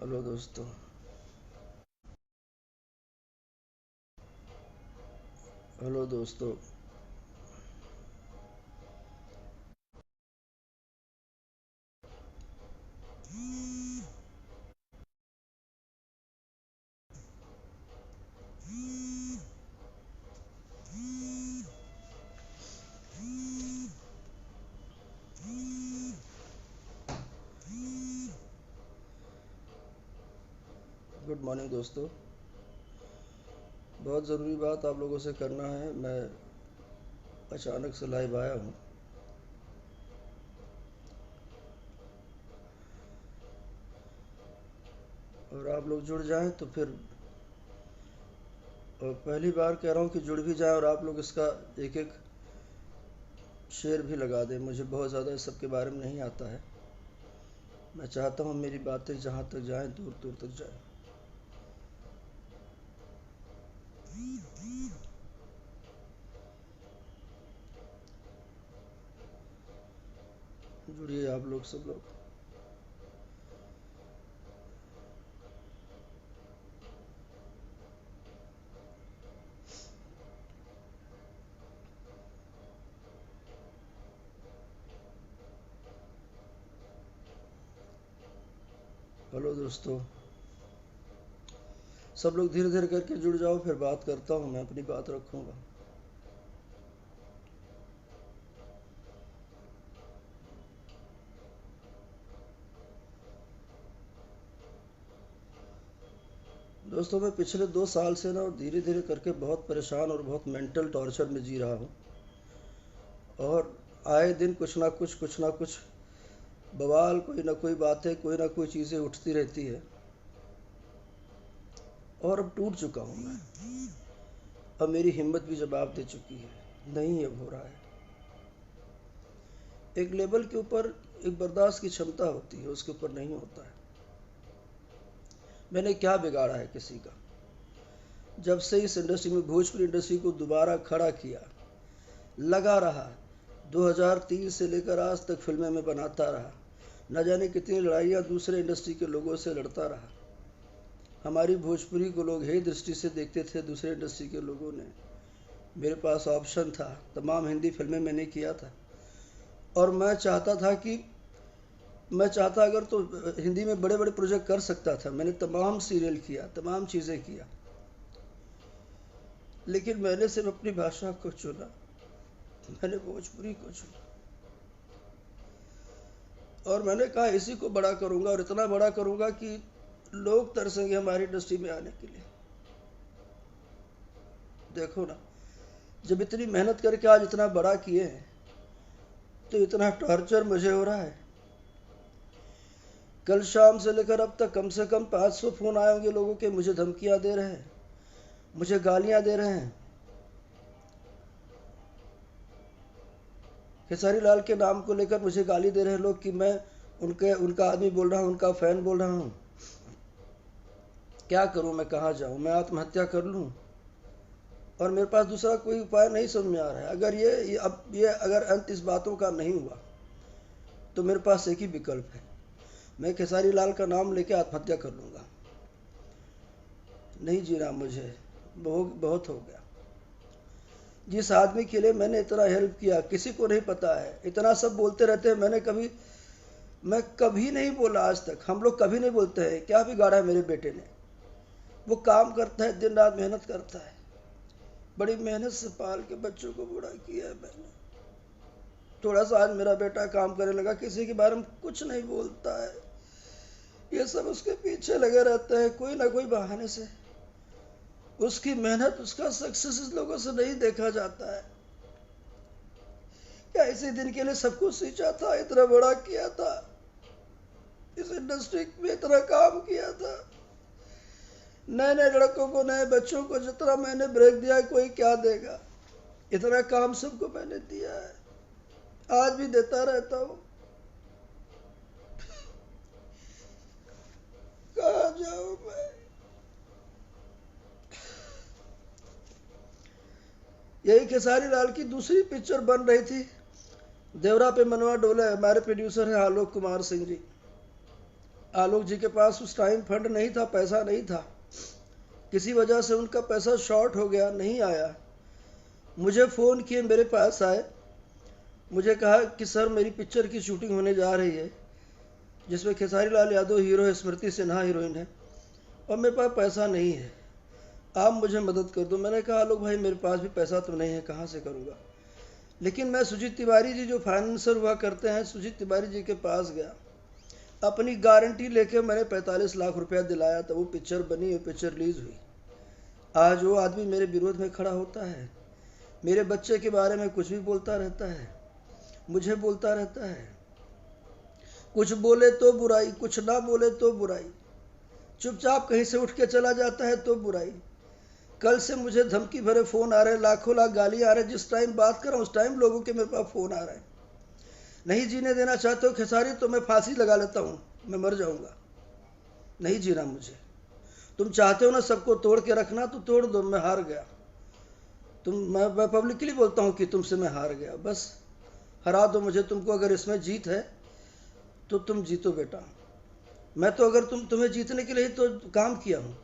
Hello दोस्तों। Hello दोस्तों। Good morning दोस्तों। बहुत ज़रूरी बात आप लोगों से करना है। मैं अचानक से लाइव आया हूँ और आप लोग जुड़ जाएं तो फिर, और पहली बार कह रहा हूँ कि जुड़ भी जाएं और आप लोग इसका एक एक शेयर भी लगा दें। मुझे बहुत ज़्यादा इस सब के बारे में नहीं आता है। मैं चाहता हूँ मेरी बातें जहाँ तक जाएं, दूर दूर तक जाएं। जुड़िए आप लोग, सब लोग। हेलो दोस्तों। सब लोग धीरे धीरे करके जुड़ जाओ, फिर बात करता हूँ। मैं अपनी बात रखूँगा। दोस्तों, मैं पिछले 2 साल से ना धीरे धीरे करके बहुत परेशान और बहुत मेंटल टॉर्चर में जी रहा हूँ। और आए दिन कुछ ना कुछ बवाल, कोई ना कोई बातें, कोई ना कोई चीज़ें उठती रहती है। और अब टूट चुका हूँ मैं। अब मेरी हिम्मत भी जवाब दे चुकी है। नहीं अब हो रहा है। एक लेवल के ऊपर एक बर्दाश्त की क्षमता होती है, उसके ऊपर नहीं होता है। मैंने क्या बिगाड़ा है किसी का? जब से इस इंडस्ट्री में, भोजपुरी इंडस्ट्री को दोबारा खड़ा किया, लगा रहा। 2003 से लेकर आज तक फिल्में में बनाता रहा। न जाने कितनी लड़ाइयाँ दूसरे इंडस्ट्री के लोगों से लड़ता रहा। हमारी भोजपुरी को लोग हे दृष्टि से देखते थे दूसरे इंडस्ट्री के लोगों ने। मेरे पास ऑप्शन था, तमाम हिंदी फिल्में मैंने किया था। और मैं चाहता अगर तो हिंदी में बड़े बड़े प्रोजेक्ट कर सकता था। मैंने तमाम सीरियल किया, तमाम चीज़ें किया, लेकिन मैंने सिर्फ अपनी भाषा को चुना। मैंने भोजपुरी को चुना और मैंने कहा इसी को बड़ा करूंगा और इतना बड़ा करूंगा कि लोग तरसेंगे हमारी इंडस्ट्री में आने के लिए। देखो ना, जब इतनी मेहनत करके आज इतना बड़ा किए हैं तो इतना टॉर्चर मुझे हो रहा है। कल शाम से लेकर अब तक कम से कम 500 फोन आए होंगे लोगों के। मुझे धमकियां दे रहे हैं, मुझे गालियां दे रहे हैं। खेसारी लाल के नाम को लेकर मुझे गाली दे रहे हैं लोग कि मैं उनका आदमी बोल रहा हूँ, उनका फैन बोल रहा हूँ। क्या करूं मैं, कहाँ जाऊं? मैं आत्महत्या कर लूं? और मेरे पास दूसरा कोई उपाय नहीं समझ में आ रहा है। अगर ये अगर अंत इस बातों का नहीं हुआ तो मेरे पास एक ही विकल्प है। मैं खेसारी लाल का नाम लेके आत्महत्या कर लूंगा। नहीं जीना मुझे, बहुत बहुत हो गया। जिस आदमी के लिए मैंने इतना हेल्प किया, किसी को नहीं पता है। इतना सब बोलते रहते हैं, मैं कभी नहीं बोला आज तक। हम लोग कभी नहीं बोलते हैं। क्या बिगाड़ा है मेरे बेटे ने? वो काम करता है, दिन रात मेहनत करता है। बड़ी मेहनत से पाल के बच्चों को बड़ा किया है मैंने। थोड़ा सा आज मेरा बेटा काम करने लगा, किसी के बारे में कुछ नहीं बोलता है। ये सब उसके पीछे लगे रहते हैं कोई ना कोई बहाने से। उसकी मेहनत, उसका सक्सेस इस लोगों से नहीं देखा जाता है। क्या इसी दिन के लिए सब कुछ सींचा था, इतना बड़ा किया था, इस इंडस्ट्री में इतना काम किया था। नए नए लड़कों को, नए बच्चों को जितना मैंने ब्रेक दिया है, कोई क्या देगा? इतना काम सबको मैंने दिया है, आज भी देता रहता हूँ। कहाँ जाऊँ मैं? यही खेसारी लाल की दूसरी पिक्चर बन रही थी, देवरा पे मनवा डोले। हमारे प्रोड्यूसर हैं आलोक कुमार सिंह जी। आलोक जी के पास उस टाइम फंड नहीं था, पैसा नहीं था, किसी वजह से उनका पैसा शॉर्ट हो गया, नहीं आया। मुझे फ़ोन किए, मेरे पास आए, मुझे कहा कि सर मेरी पिक्चर की शूटिंग होने जा रही है जिसमें खेसारी लाल यादव हीरो है, स्मृति सिन्हा हीरोइन है, और मेरे पास पैसा नहीं है, आप मुझे मदद कर दो। मैंने कहा आलोक भाई मेरे पास भी पैसा तो नहीं है, कहाँ से करूँगा। लेकिन मैं सुजीत तिवारी जी जो फाइनेंसर हुआ करते हैं, सुजीत तिवारी जी के पास गया, अपनी गारंटी लेके मैंने 45 लाख रुपया दिलाया, तो वो पिक्चर बनी, वो पिक्चर रिलीज हुई। आज वो आदमी मेरे विरोध में खड़ा होता है, मेरे बच्चे के बारे में कुछ भी बोलता रहता है, मुझे बोलता रहता है, कुछ बोले तो बुराई, कुछ ना बोले तो बुराई, चुपचाप कहीं से उठ के चला जाता है तो बुराई। कल से मुझे धमकी भरे फ़ोन आ रहे, लाखों लाख गाली आ रहे, जिस टाइम बात कर रहा हूँ उस टाइम लोगों के मेरे पास फ़ोन आ रहे हैं। नहीं जीने देना चाहते हो खेसारी तो मैं फांसी लगा लेता हूँ, मैं मर जाऊँगा, नहीं जीना मुझे। तुम चाहते हो ना सबको तोड़ के रखना तो तोड़ दो, मैं हार गया। मैं पब्लिकली बोलता हूँ कि तुमसे मैं हार गया, बस हरा दो मुझे। तुमको अगर इसमें जीत है तो तुम जीतो बेटा, मैं तो अगर तुम्हें जीतने के लिए तो काम किया हूँ,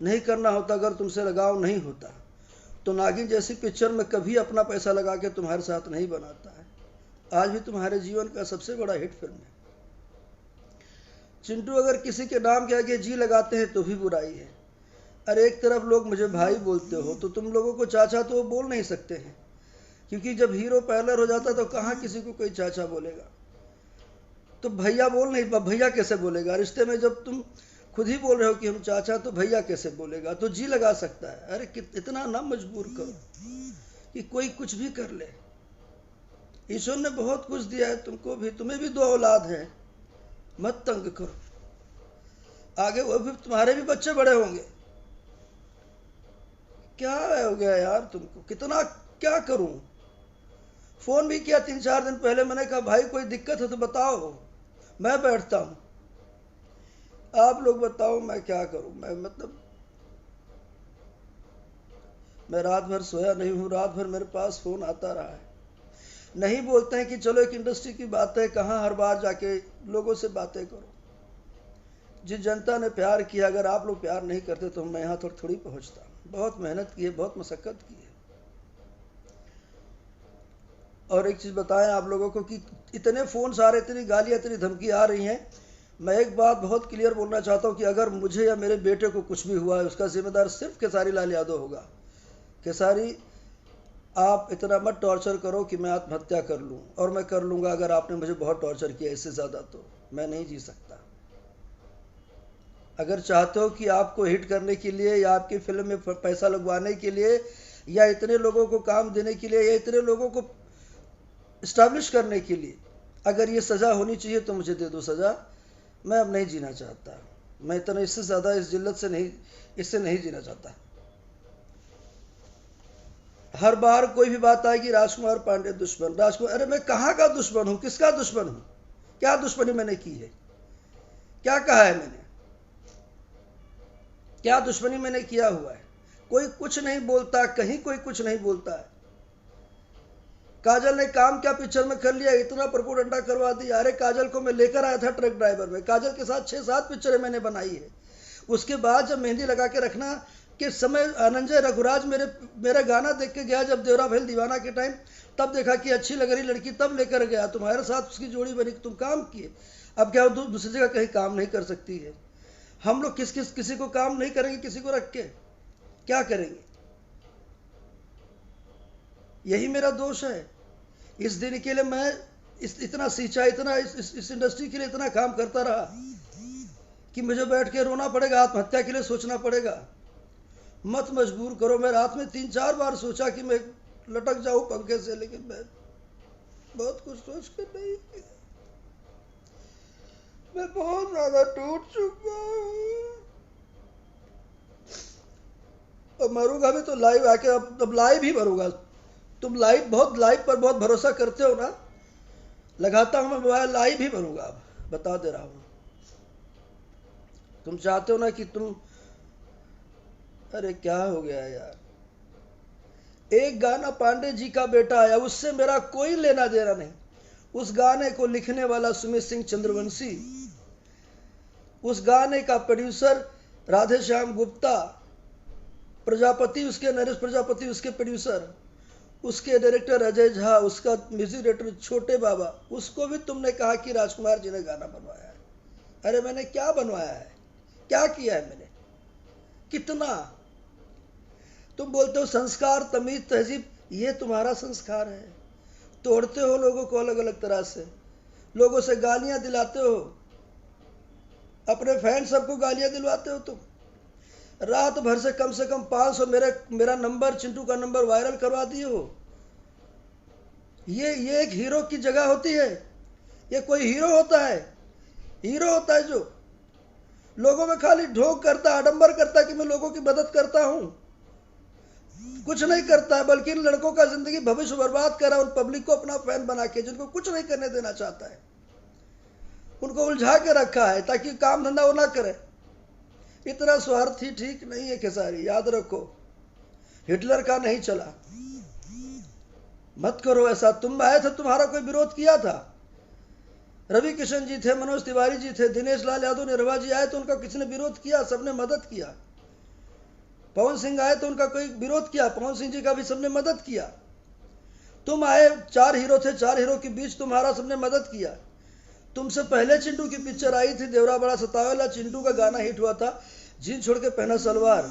नहीं करना होता, अगर तुमसे लगाव नहीं होता तो नागिन जैसी पिक्चर में कभी अपना पैसा लगा के तुम्हारे साथ नहीं बनाता है। आज भी तुम्हारे जीवन का सबसे बड़ा हिट फिल्म है। चिंटू अगर किसी के नाम के आगे जी लगाते हैं तो भी बुराई है। अरे एक तरफ लोग मुझे भाई बोलते हो तो तुम लोगों को चाचा तो वो बोल नहीं सकते हैं, क्योंकि जब हीरो पैरलर हो जाता तो कहाँ किसी को कोई चाचा बोलेगा, तो भैया बोल नहीं, भैया कैसे बोलेगा। रिश्ते में जब तुम खुद ही बोल रहे हो कि हम चाचा, तो भैया कैसे बोलेगा, तो जी लगा सकता है। अरे इतना ना मजबूर करो कि कोई कुछ भी कर ले। ईश्वर ने बहुत कुछ दिया है तुमको भी, तुम्हें भी 2 औलाद है, मत तंग करो, आगे वो भी तुम्हारे भी बच्चे बड़े होंगे। क्या हो गया यार तुमको, कितना क्या करूं। फोन भी किया 3-4 दिन पहले, मैंने कहा भाई कोई दिक्कत है तो बताओ, मैं बैठता हूं, आप लोग बताओ मैं क्या करूं। मैं रात भर सोया नहीं हूं, रात भर मेरे पास फोन आता रहा है। नहीं बोलते हैं कि चलो एक इंडस्ट्री की बात है, कहाँ हर बार जाके लोगों से बातें करो। जिस जनता ने प्यार किया, अगर आप लोग प्यार नहीं करते तो मैं यहाँ थोड़ी पहुँचता। बहुत मेहनत की है, बहुत मशक्कत की है। और एक चीज़ बताएं आप लोगों को कि इतने फ़ोन सारे, इतनी गालियाँ, इतनी धमकी आ रही हैं, मैं एक बात बहुत क्लियर बोलना चाहता हूँ कि अगर मुझे या मेरे बेटे को कुछ भी हुआ है उसका जिम्मेदार सिर्फ खेसारी लाल यादव होगा। खेसारी आप इतना मत टॉर्चर करो कि मैं आत्महत्या कर लूँ, और मैं कर लूँगा अगर आपने मुझे बहुत टॉर्चर किया, इससे ज़्यादा तो मैं नहीं जी सकता। अगर चाहते हो कि आपको हिट करने के लिए या आपकी फिल्म में पैसा लगवाने के लिए या इतने लोगों को काम देने के लिए या इतने लोगों को इस्टेब्लिश करने के लिए अगर ये सज़ा होनी चाहिए तो मुझे दे दो सज़ा। मैं अब नहीं जीना चाहता, मैं इतना, इससे ज़्यादा इस जिल्लत से नहीं, इससे नहीं जीना चाहता। हर बार कोई भी बात आएगी राजकुमार पांडे दुश्मन, राजकुमार, अरे मैं कहाँ का दुश्मन हूँ, किसका दुश्मन हूँ, क्या दुश्मनी मैंने की है, क्या कहा है मैंने, क्या दुश्मनी मैंने किया हुआ है। कोई कुछ नहीं बोलता, कहीं कोई कुछ नहीं बोलता है। काजल ने काम क्या पिक्चर में कर लिया, इतना प्रोपोगंडा करवा दिया। अरे काजल को मैं लेकर आया था ट्रक ड्राइवर में, काजल के साथ 6-7 पिक्चरें मैंने बनाई है। उसके बाद जब मेहंदी लगा के रखना के समय अनंजय रघुराज मेरा गाना देख के गया, जब देवरा भैल दीवाना के टाइम, तब देखा कि अच्छी लग रही लड़की, तब लेकर गया, तुम्हारे साथ उसकी जोड़ी बनी, तुम काम किए। अब क्या दूसरी जगह कहीं काम नहीं कर सकती है। हम लोग किसी को काम नहीं करेंगे, किसी को रख के क्या करेंगे। यही मेरा दोष है। इस दिन के लिए मैं इतना सींचा, इतना इस इंडस्ट्री के लिए इतना काम करता रहा कि मुझे बैठ के रोना पड़ेगा, आत्महत्या के लिए सोचना पड़ेगा। मत मजबूर करो। मैं रात में 3-4 बार सोचा कि मैं लटक जाऊं पंखे से, लेकिन मैं बहुत कुछ सोच कर नहीं, मैं बहुत ज्यादा टूट चुका हूं और मरूंगा भी तो लाइव आके, अब लाइव ही मरूंगा। तुम लाइव पर बहुत भरोसा करते हो ना, लगाता हूं मैं मोबाइल, लाइव ही मरूंगा। अब बता दे रहा हूं, तुम चाहते हो ना कि तुम, अरे क्या हो गया यार। एक गाना पांडे जी का बेटा आया, उससे मेरा कोई लेना देना नहीं। उस गाने को लिखने वाला सुमित सिंह चंद्रवंशी, उस गाने का प्रोड्यूसर राधे श्याम गुप्ता, प्रजापति उसके, नरेश प्रजापति उसके प्रोड्यूसर, उसके डायरेक्टर अजय झा, उसका म्यूजिक डायरेक्टर छोटे बाबा, उसको भी तुमने कहा कि राजकुमार जी ने गाना बनवाया है। अरे मैंने क्या बनवाया है, क्या किया है मैंने, कितना? तुम बोलते हो संस्कार, तमीज, तहजीब, ये तुम्हारा संस्कार है। तोड़ते हो लोगों को अलग अलग तरह से, लोगों से गालियां दिलाते हो, अपने फैन सबको गालियां दिलवाते हो तुम। रात भर से कम 500 मेरा नंबर, चिंटू का नंबर वायरल करवा दिए हो। ये एक हीरो की जगह होती है? ये कोई हीरो होता है? हीरो होता है जो लोगों में खाली ढोंग करता, आडंबर करता है कि मैं लोगों की मदद करता हूं, कुछ नहीं करता है, बल्कि इन लड़कों का जिंदगी भविष्य बर्बाद कर रहा है, उन पब्लिक को अपना फैन बना के, जिनको कुछ नहीं करने देना चाहता है, उनको उलझा के रखा है ताकि काम धंधा वो ना करे। इतना स्वार्थी ठीक नहीं है खेसारी, याद रखो, हिटलर का नहीं चला। मत करो ऐसा। तुम आए थे, तुम्हारा कोई विरोध किया था? रवि किशन जी थे, मनोज तिवारी जी थे, दिनेश लाल यादव, निरवा जी आए तो उनका किसी ने विरोध किया? सबने मदद किया। पवन सिंह आए तो उनका कोई विरोध किया? पवन सिंह जी का भी सबने मदद किया। तुम आए, 4 हीरो थे, 4 हीरो के बीच तुम्हारा सबने मदद किया। तुमसे पहले चिंटू की पिक्चर आई थी, देवरा बड़ा सतावेला, चिंटू का गाना हिट हुआ था, जीन छोड़ के पहना सलवार,